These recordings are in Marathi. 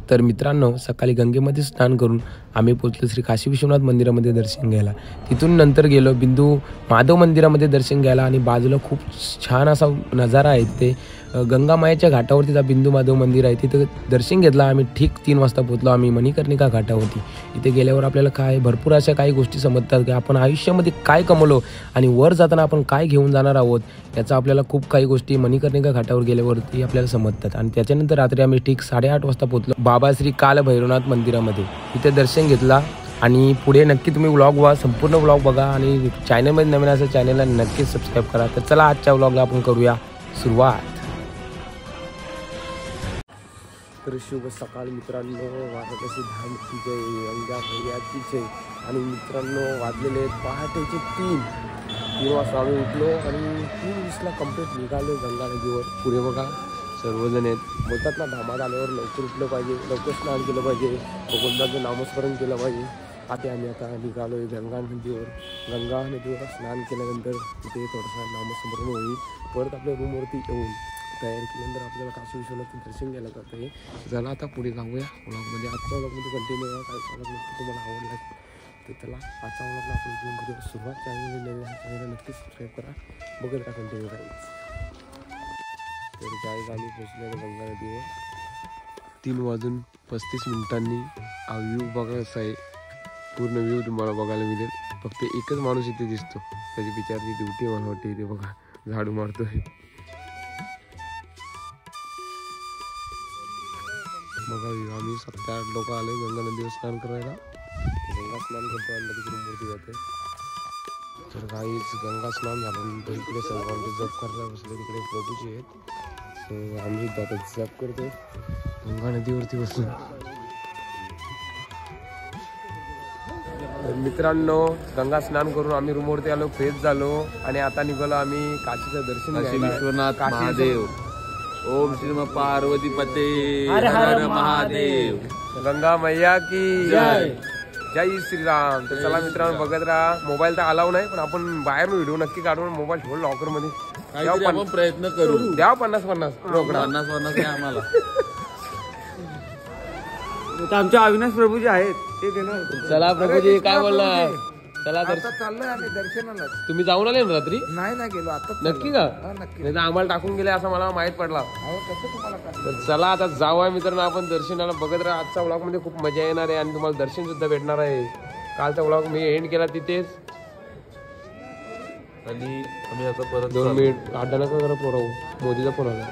तर मित्रांनो, सकाळी गंगेमध्ये स्नान करून आम्ही पोचलो श्री काशी विश्वनाथ मंदिरामध्ये दर्शन घ्यायला. तिथून नंतर गेलो बिंदू महादेव मंदिरामध्ये दर्शन घ्यायला आणि बाजूला खूप छान असा नजारा आहे. ते गंगामायाच्या घाटावरती त्या बिंदू महादेव मंदिर आहे, तिथं दर्शन घेतलं आम्ही. ठीक 3 वाजता पोचलो आम्ही मणिकर्णिका घाटावरती. इथे गेल्यावर आपल्याला भरपूर अशा काही गोष्टी समजतात की आपण आयुष्यामध्ये काय कमवलो आणि वर जाताना आपण काय घेऊन जाणार आहोत, याचा आपल्याला खूप काही गोष्टी मणिकर्णिका घाटावर गेल्यावरती आपल्याला समजतात. आणि त्याच्यानंतर रात्री आम्ही ठीक 8:30 वाजता पोचलो बाबा श्री कालभैरवनाथ मंदिरामध्ये. इथे दर्शन घेतला आणि पुढे नक्की तुम्ही व्लॉग संपूर्ण व्लॉग बघा आणि चॅनलमध्ये नवीन असं चॅनलला नक्कीच सबस्क्राईब करा. तर चला आजच्या व्लॉगला आपण करूया सुरुवात. तर शुभ सकाळ मित्रांनो, वाराणसी धामची जय, गंगा भैयाची जय. आणि मित्रांनो, वाजलेले पहाटेचे 3 वाजता आम्ही उठलो आणि 3:20ला कंप्लीट निघालो गंगा नदीवर. पुढे बघा सर्वजण आहेत. बोलतात ना, धामात आल्यावर लवकर उठलं पाहिजे, लवकर स्नान केलं पाहिजे, भगवंताचं नामस्मरण केलं पाहिजे. आम्ही आता निघालो आहे गंगा नदीवर. गंगा नदीवर स्नान केल्यानंतर तिथे थोडंसं नामस्मरण होईल. परत आपल्या रूमवरती येऊन तयारी केल्यानंतर आपल्याला काशी विश्वनाथचं दर्शन घ्यायला जातं आहे. चला आता पुढे जाऊया व्लॉगमध्ये. आजच्या व्लॉगमध्ये कंटिन्यू व्हा. काय व्लॉग नक्की तुम्हाला आवडला तर चला आजच्या व्लॉगला आपण घेऊन करूया सुरुवात. चॅनलला नक्की सबस्क्राईब करा, बघत राहा कंटिन्यू राहील. तर जायला आम्ही पोचलो गंगा नदीवर. 3:35 हा व्ह्यू बघा कसा आहे. पूर्ण व्ह्यू तुम्हाला बघायला मिळेल. फक्त एकच माणूस इथे दिसतो, त्याची बिचारची ड्युटी मला वाटते. इथे बघा झाडू मारतोय. बघा आम्ही 7-8 लोक आले गंगा नदीवर स्नान करायला. गंगा स्नान करतो आणि लगेच रूमवरती जाते. तर काहीच गंगा स्नान झाल्यानंतर इकडे सर्वांचे जप करायला बसले. तिकडे प्रभूजी आहेत, तर आम्ही सुद्धा आता जप करतो गंगा नदीवरती बसून. तर मित्रांनो, गंगा स्नान करून आम्ही रूमवरती आलो, फ्रेश झालो आणि आता निघालो आम्ही काशीचं दर्शन काशी विश्वनाथ महादेव. ओम श्री पार्वती पते हर हर महादेव. गंगा मैया की जय. जय श्रीराम. तर चला मित्रांनो, बघत राहा. मोबाईल तर अलाव नाही, पण आपण बाहेर व्हिडिओ नक्की काढून मोबाईल ठेवून लॉकर मध्ये आपण प्रयत्न करू. द्या 50-50 रोकडा. 50 आम्हाला. आमच्या अविनाश प्रभूजी आहेत ते देणार. चला प्रभूजी, काय बोलला? चला तर चाललोय आम्ही दर्शनाला. तुम्ही जाऊन आले ना रात्री? नाही गेलो आता. नक्की का? नक्की. नाही तर आम्हाला टाकून गेले असं मला माहित पडला. कसं तुम्हाला तर चला आता जाऊया मित्रांनो आपण दर्शनाला. बघत राहा. आजच्या व्लॉग मध्ये खूप मजा येणार आहे आणि तुम्हाला दर्शन सुद्धा भेटणार आहे. कालचा व्लॉग मी एंड केला तिथेच. आणि आम्ही आता परत 2 मिनिट आड्डा नका करा पोराव, मोदीचा फोन आला.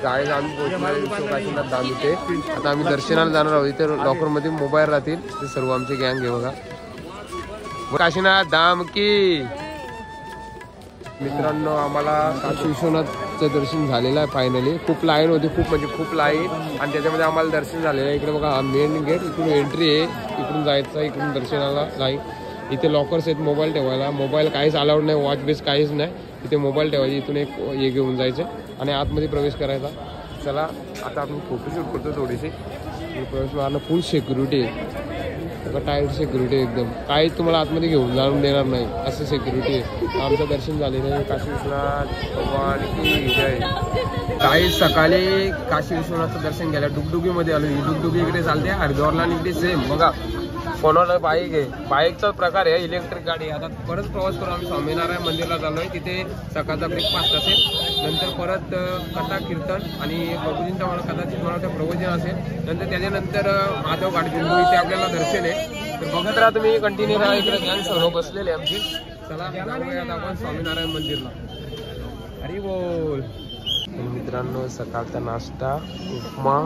गाईज आम्ही पोहोचलो काशीनाथ धाम इथे. आता आम्ही दर्शनाला जाणार आहोत. इथे लॉकर मध्ये मोबाईल राहतील, ते सर्व आमचे गँग आहे बघा. काशीनाथ धाम की. मित्रांनो, आम्हाला काशी विश्वनाथचं दर्शन झालेलं आहे फायनली. खूप लाईन होती, खूप म्हणजे खूप लाईन, आणि त्याच्यामध्ये आम्हाला दर्शन झालेलं आहे. इकडे बघा हा मेन गेट, इकडून एंट्री आहे, इकडून जायचं, इकडून दर्शनाला लाईन. इथे लॉकर्स आहेत मोबाईल ठेवायला. मोबाईल काहीच अलाउड नाही, वॉच बेस काहीच नाही. इथे मोबाईल ठेवायचे, इथून एक हे घेऊन जायचे आणि आतमध्ये प्रवेश करायचा. चला आता आपण फोटोशूट करतो थोडीशी. प्रवेश मारणं फुल सिक्युरिटी आहे, टाईट सिक्युरिटी एकदम. काहीच तुम्हाला आतमध्ये घेऊन जाऊन देणार नाही, असं सिक्युरिटी आहे. आमचं दर्शन झालेलं आहे. काशी विश्वनाथ भगवान की जय. काही सकाळी काशी विश्वनाथचं दर्शन घ्यायला डुगडुगीमध्ये आलो. ही डुगडुगी इकडे चालते हरिद्वारला आणि इकडे सेम बघा. कोणाला बाईक आहे, बाईकचा प्रकार आहे, इलेक्ट्रिक गाडी. आता परत प्रवास करून आम्ही स्वामीनारायण मंदिरला चाललोय. तिथे सकाळचा ब्रेकफास्ट असेल, नंतर परत कथा कीर्तन आणि प्रभूजींचा मला कदाचित मला वाटतं प्रवचन असेल. नंतर त्याच्यानंतर माधव गाडगिंबू इथे आपल्याला दर्शन आहे. तर बघत राहा तुम्ही, कंटिन्यू राहा. इकडे गँग सर्व बसलेले आमची. चला जाऊया आपण स्वामीनारायण मंदिरला. हरी बोल. मित्रांनो, सकाळचा नाश्ता उपमा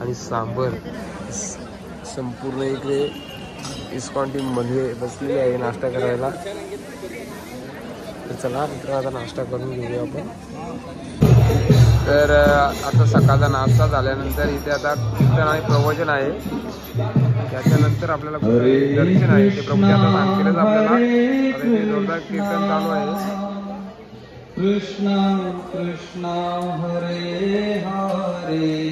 आणि सांबर. संपूर्ण इकडे इस्कॉन टीम मध्ये बसलेली आहे नाश्ता करायला. तर चला मित्रांनो, आता नाश्ता करून घेऊया आपण. तर आता सकाळचा नाश्ता झाल्यानंतर इथे आता कीर्तन आणि प्रवचन आहे. त्याच्यानंतर आपल्याला दर्शन आहे. ते प्रभूजी आता सांगतीलच आपल्याला. आता इथे जोरदार कीर्तन चालू आहे. Krishna Krishna Hare Hare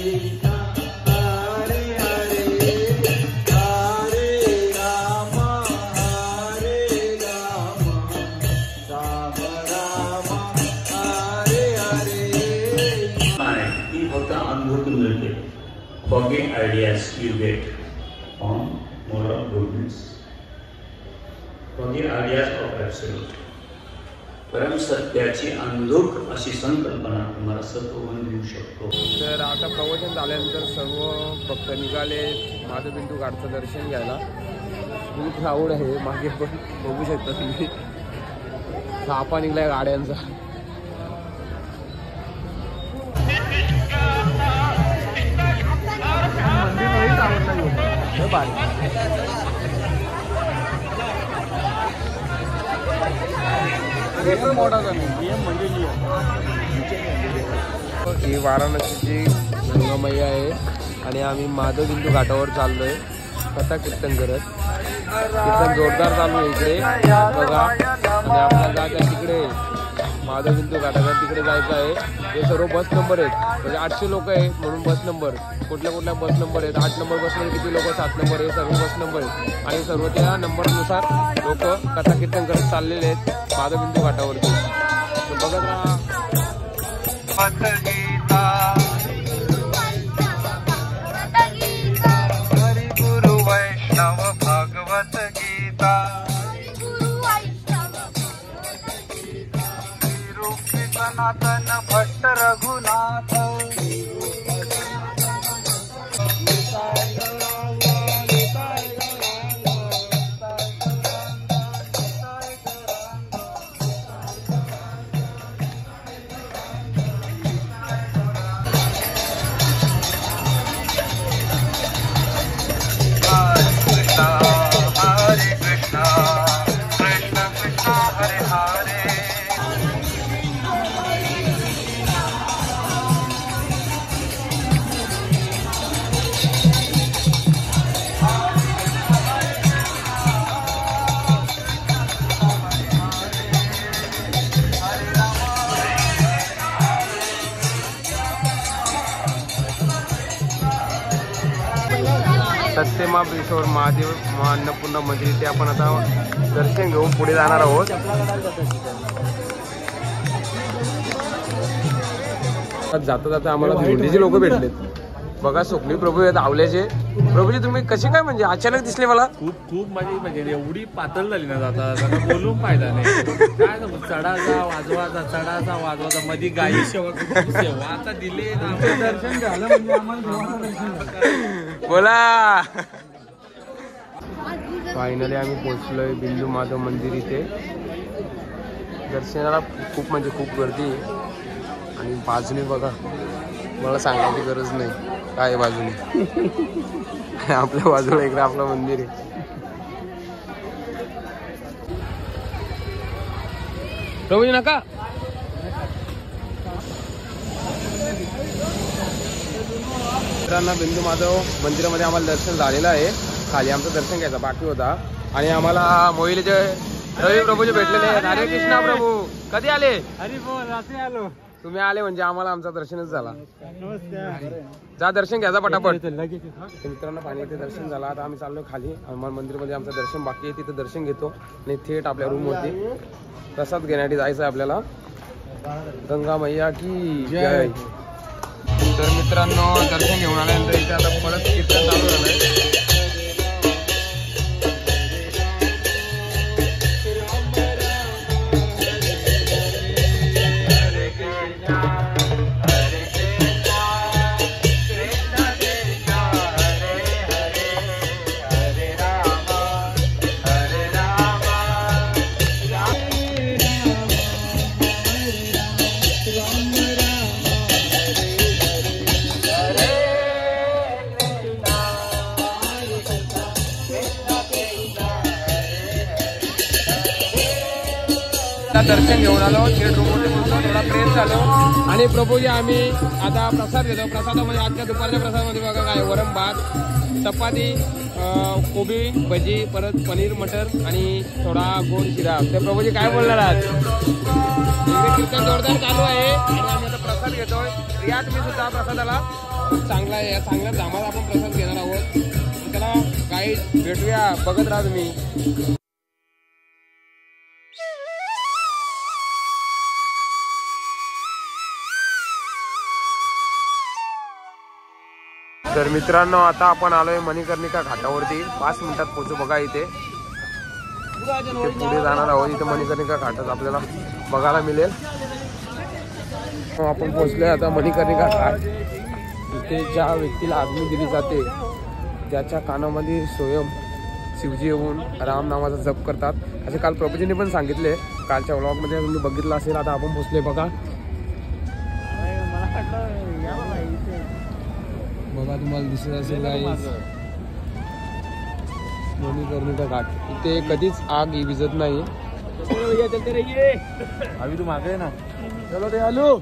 Forget ideas you get on moral goodness. Forget ideas of absolute. परम सत्याची अंधुक अशी संकल्पना तुम्हाला सत्वगुण देऊ शकतो. तर आता प्रवचन झाल्यानंतर सर्व भक्त निघाले माधवबिंदू घाटचं दर्शन घ्यायला. खूप क्राऊड आहे मागे पण बघू शकता तुम्ही. थापा निघलाय गाड्यांचा. ही वाराणसीची गंगामैया आहे आणि आम्ही माधवबिंदू घाटावर चाललोय कथा कीर्तन करत. कीर्तन जोरदार चालू आहे इकडे बघा. आणि आपल्याला जायचं तिकडे माधवबिंदू घाटाच्या तिकडे जायचं आहे. हे सर्व बस नंबर आहेत म्हणजे 800 लोक आहेत म्हणून बस नंबर. कुठल्या कुठल्या बस नंबर आहेत. 8 नंबर बसमध्ये किती लोक, 7 नंबर हे सर्व बस नंबर आहेत आणि सर्व त्या नंबरनुसार लोक कथा कीर्तन करत चाललेले आहेत माधवबिंदू घाटावरती. बघत राहा. हरी गुरु वैष्णव भागवत गीता सनातन भट्ट रघुनाथ सत्यमाबळेश्वर महादेव अन्नपूर्णा मंदिर ते आपण आता दर्शन घेऊन पुढे जाणार आहोत. जाता जाता आम्हाला भेंडीचे लोक भेटलेत बघा. सुखली प्रभू आहेत आवल्याचे. प्रभूजी तुम्ही कसे काय म्हणजे अचानक दिसले मला. खूप म्हणजे एवढी पातळ झाली ना आता बोलून फायदा नाही. काय चढाचा वाजवाचा मध्ये गाई सेवा आता दिले दर्शन झालं म्हणजे आम्हाला बोला. फायनली आम्ही पोहोचलोय बिंदू माधव मंदिर इथे. दर्शनाला खूप म्हणजे खूप गर्दी आहे आणि बाजूने बघा मला सांगायची गरज नाही काय बाजूने. आपल्या बाजूला इकडे आपलं मंदिर आहे. प्रभूजी नका. मित्रांनो बिंदू माधव मंदिरामध्ये आम्हाला दर्शन झालेलं आहे. खाली आमचं दर्शन घ्यायचं बाकी होता आणि आम्हाला मोहिलेचे रवी प्रभूजी भेटलेले आहेत. हरे कृष्णा प्रभू. कधी आले. हरी बोल. रात्री आलो. तुम्ही आले म्हणजे आम्हाला आमचा दर्शनच झाला. जा दर्शन घ्यायचा पटापट. मित्रांनो फायनली ते दर्शन झाला. आता आम्ही चाललोय खाली हनुमान मंदिरमध्ये. आमचं दर्शन बाकी आहे. तिथं दर्शन घेतो आणि थेट आपल्या रूमवरती प्रसाद घेण्यासाठी जायचं आहे आपल्याला. गंगा मैया की जय. तर मित्रांनो दर्शन घेऊन आल्यानंतर इथे आता परत कीर्तन चालू झालंय. दर्शन घेऊन आलो. थेट रूममध्ये बोलतो थोडा फ्रेश झालो आणि प्रभूजी आम्ही आता प्रसाद घेतो. प्रसादामध्ये आजच्या दुपारच्या प्रसादामध्ये बघा काय वरण भात, चपाती, कोबी भजी, परत पनीर मटर आणि थोडा गोड शिरा. तर प्रभूजी काय बोलणार आहात. कीर्तन जोरदार चालू आहे आणि आम्ही आता प्रसाद घेतोय. रियात मी सुद्धा प्रसादाला खूप चांगला आहे. या चांगल्या धामाला आपण प्रसाद घेणार आहोत. चला गाईड भेटूया, बघत राहा तुम्ही. तर मित्रांनो आता आपण आलोय मणिकर्णिका घाटावरती. 5 मिनिटात पोहोचू बघा. इथे पुढे जाणार आहोत. इथे मणिकर्णिका घाटात आपल्याला बघायला मिळेल. आपण पोहोचलोय आता मणिकर्णिका घाट. इथे ज्या व्यक्तीला आग्नी दिली जाते त्याच्या कानामध्ये स्वयं शिवजी येऊन राम नामाचा जप करतात असे काल प्रभूजींनी पण सांगितले. कालच्या व्लॉगमध्ये तुम्ही बघितलं असेल. आता आपण पोहोचलोय बघा. बघा तुम्हाला दिसत असेल गाईस मणिकर्णिका घाट. इथे कधीच आग विझत नाही. अभी तू मागे ना. चलो रे आलू.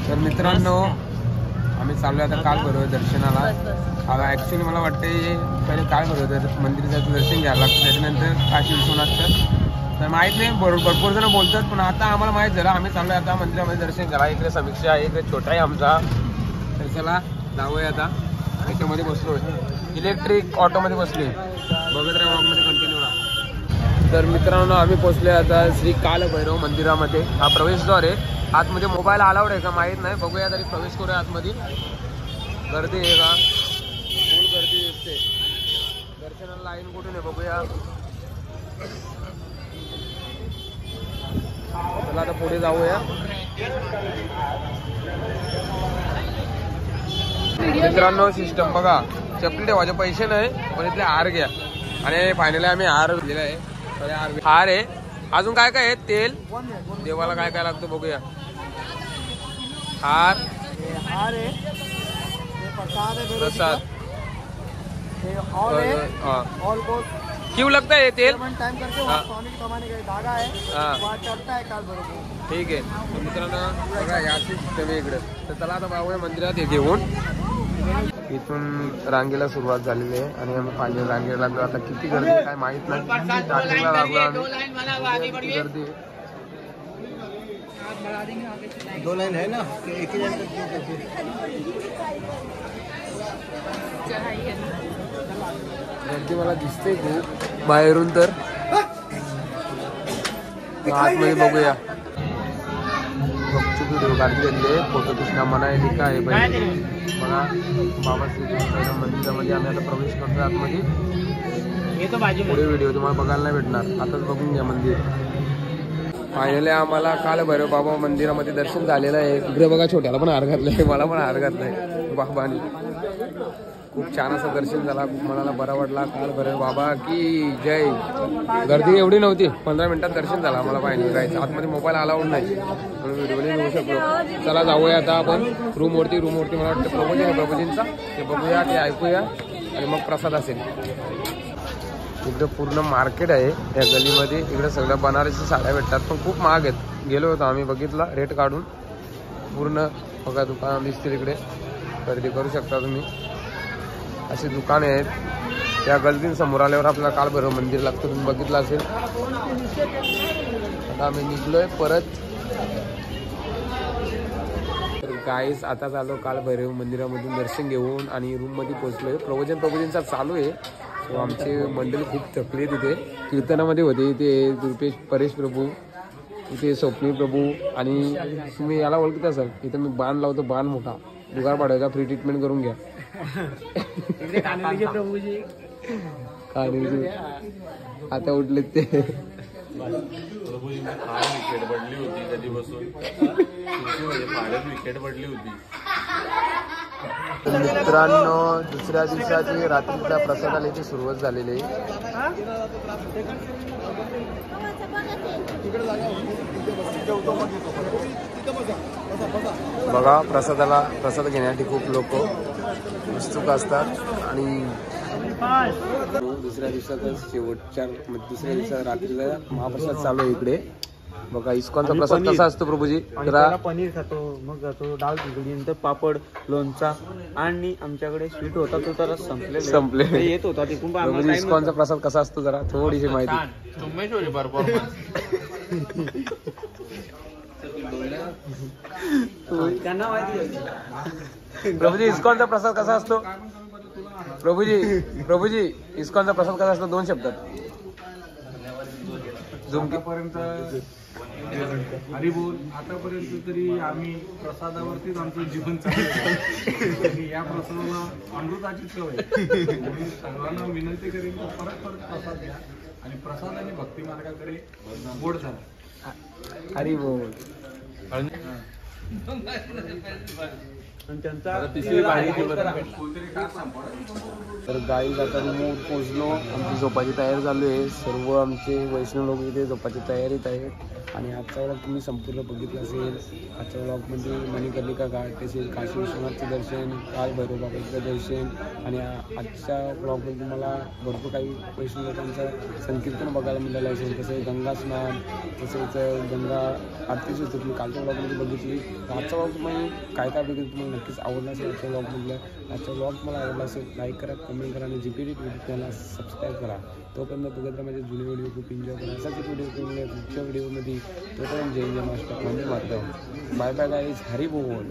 तर मित्रांनो आम्ही चाललो आता काल भैरव दर्शनाला. आता ॲक्च्युली मला वाटते पहिले काल भैरव मंदिराचं दर्शन घ्यायला लागतं, त्याच्यानंतर काशी विश्वनाथचं. तर माहीत नाही, भरपूर जण बोलतात, पण आता आम्हाला माहीत झालं. आम्ही चाललो आता मंदिरामध्ये दर्शन घ्यायला. इकडे समीक्षा आहे, इकडे छोटा आहे आमचा. तर चला जाऊया आता. याच्यामध्ये बसलोय, इलेक्ट्रिक ऑटोमध्ये बसलोय. बघत राहा ब्लॉगमध्ये कंटिन्यू राहा. तर मित्रांनो आम्ही पोहोचलोय आता श्री काल भैरव मंदिरामध्ये. हा प्रवेशद्वार आहे. आतमध्ये मोबाईल अलाउड आहे का माहीत नाही, बघूया तरी प्रवेश करूया आतमध्ये. गर्दी आहे का? फुल गर्दी दिसते. दर्शनाला लाईन कुठून आहे बघूया. चला आता पुढे जाऊया. मित्रांनो सिस्टम बघा, चपली ठेवायचे पैसे नाही, पण इथले हार घ्या. आणि फायनली आम्ही हार दिलेला आहे. हार आहे. अजून काय काय आहे? तेल, देवाला काय काय लागतं बघूया. हार, प्रसाद. क्यों लगता है तेल? ठीक आहे. मित्रांनो बघा या सिस्टम इकडे. तर चला आता बाबूया मंदिरात घेऊन. इथून रांगेला सुरुवात झालेली आहे आणि आम्ही पाणी रांगेला लागलो. आता किती गर्दी काय माहित नाही. रांगेला लागलो आम्ही. गर्दी 2 लाइन है ना, एक ही लाइन गर्दी मला दिसते खूप बाहेरून. तर आतमध्ये बघूया. बघतो व्हिडिओ काढलेले, फोटो कृष्णा मना लिखा आहे बघा. बाबा श्रीकृष्ण मंदिरामध्ये आम्ही आता प्रवेश करतो आतमध्ये. पुढे व्हिडिओ तुम्हाला बघायला नाही भेटणार, आताच बघून घ्या मंदिर. फायनली आम्हाला काल भैरव बाबा मंदिरामध्ये दर्शन झालेलं आहे. इकडे बघा छोट्याला पण हार घातलाय, मला पण हार घातलाय बाबांनी. खूप छान असं दर्शन झाला. खूप मनाला बरा वाटला. काल भैरव बाबा की जय. गर्दी एवढी नव्हती. 15 मिनिटात दर्शन झालं आम्हाला. फायनली जायचं आतमध्ये मोबाईल अलाउड नाही, म्हणून व्हिडिओ घेऊ शकलो. चला जाऊया आता आपण रूमवरती. मला वाटतं प्रभूजींचा ते बघूया, ते ऐकूया आणि मग प्रसाद असेल. इकडे पूर्ण मार्केट आहे या गलीमध्ये. इकडे सगळ्या बनारसी साड्या भेटतात पण खूप महाग आहेत. गेलो होतो आम्ही, बघितला रेट काढून. पूर्ण बघा दुकान दिसतील इकडे, खरेदी करू शकता तुम्ही. असे दुकाने आहेत. त्या गल्लीतून समोर आल्यावर आपल्याला कालभैरव मंदिर लागतं, तुम्ही बघितलं असेल. आता आम्ही निघलोय परत. तर गाईस आता चालू कालभैरव मंदिरामधून दर्शन घेऊन आणि रूममध्ये पोहोचलोय. प्रवचनचा चालू आहे. तो आमचे मंडळी खूप थकले तिथे कीर्तनामध्ये होते. इथे परेश प्रभू, इथे स्वप्नील प्रभू आणि तुम्ही याला ओळखत असाल. इथं मी बाण लावतो, बाण मोठा जुगार पाडायचा, फ्री ट्रीटमेंट करून घ्या. प्रभूजी आता उठले ते. प्रभूजी विकेट पडली होती कधीपासून, विकेट पडली होती. मित्रांनो दुसऱ्या दिवसाची रात्रीच्या प्रसादाला इथे सुरुवात झालेली आहे. बघा प्रसाद घेण्यासाठी खूप लोक उत्सुक असतात. आणि दुसऱ्या दिवसाचा दुसऱ्या दिवसा रात्रीला महाप्रसाद चालू आहे इकडे. बघा इस्कॉनचा प्रसाद कसा असतो प्रभूजी? पनीर खातो, मग जातो डाळ खिचडी, नंतर पापड, लोणचा आणि आमच्याकडे स्वीट होता तो तर संपले येत होता तिकडून. इस्कॉनचा प्रसाद कसा असतो जरा थोडीशी माहिती. त्यांना माहिती. प्रभूजी इस्कॉनचा प्रसाद कसा असतो? प्रभूजी इस्कॉनचा प्रसाद कसा असतो 2 शब्दात. हरिबोल. आतापर्यंत तरी आम्ही प्रसादावरतीच आमचं जीवन चालू. या प्रसादाला अमृताची चव आहे. म्हणून सर्वांना विनंती करेन की परत प्रसाद द्या आणि प्रसाद आणि भक्ती मार्गाकडे गोड झाला. हरिबोल. तर गाई आता रूमवर पोचलो. आमची झोपाची तयारी चालू आहे. सर्व आमचे वैष्णव लोक इथे झोपाची तयारीत आहेत. आणि आजचा व्लॉग तुम्ही संपूर्ण बघितला असेल. आजच्या व्लॉगमध्ये मणिकर्णिका घाट असेल, काशी विश्वनाथचं दर्शन, कालभैरव बाबाचं दर्शन आणि आजच्या व्लॉगमध्ये तुम्हाला भरपूर काही वैष्णव लोकांचं संकीर्तन बघायला मिळालं असेल. तसेच गंगा स्नान, तसेच गंगा आरती सुद्धा तुम्ही कालच्या व्लॉगमध्ये बघितली. आजचा व्लॉग तुम्ही काय बघितलं तुम्हाला नक्कीच आवडला असेल. आजच्या व्लॉगमधलं आजचा व्लॉग मला आवडला असेल लाईक करा, कमेंट करा आणि जीपीडी चॅनलला सबस्क्राईब करा. तोपर्यंत बघत राहा माझे जुने व्हिडिओ, खूप एन्जॉय करा. असाच एक व्हिडिओ करून पुढच्या व्हिडिओमध्ये तोपर्यंत जय जय महाराष्ट्र. म्हणजे मारतो. Bye bye guys. हरी बोल.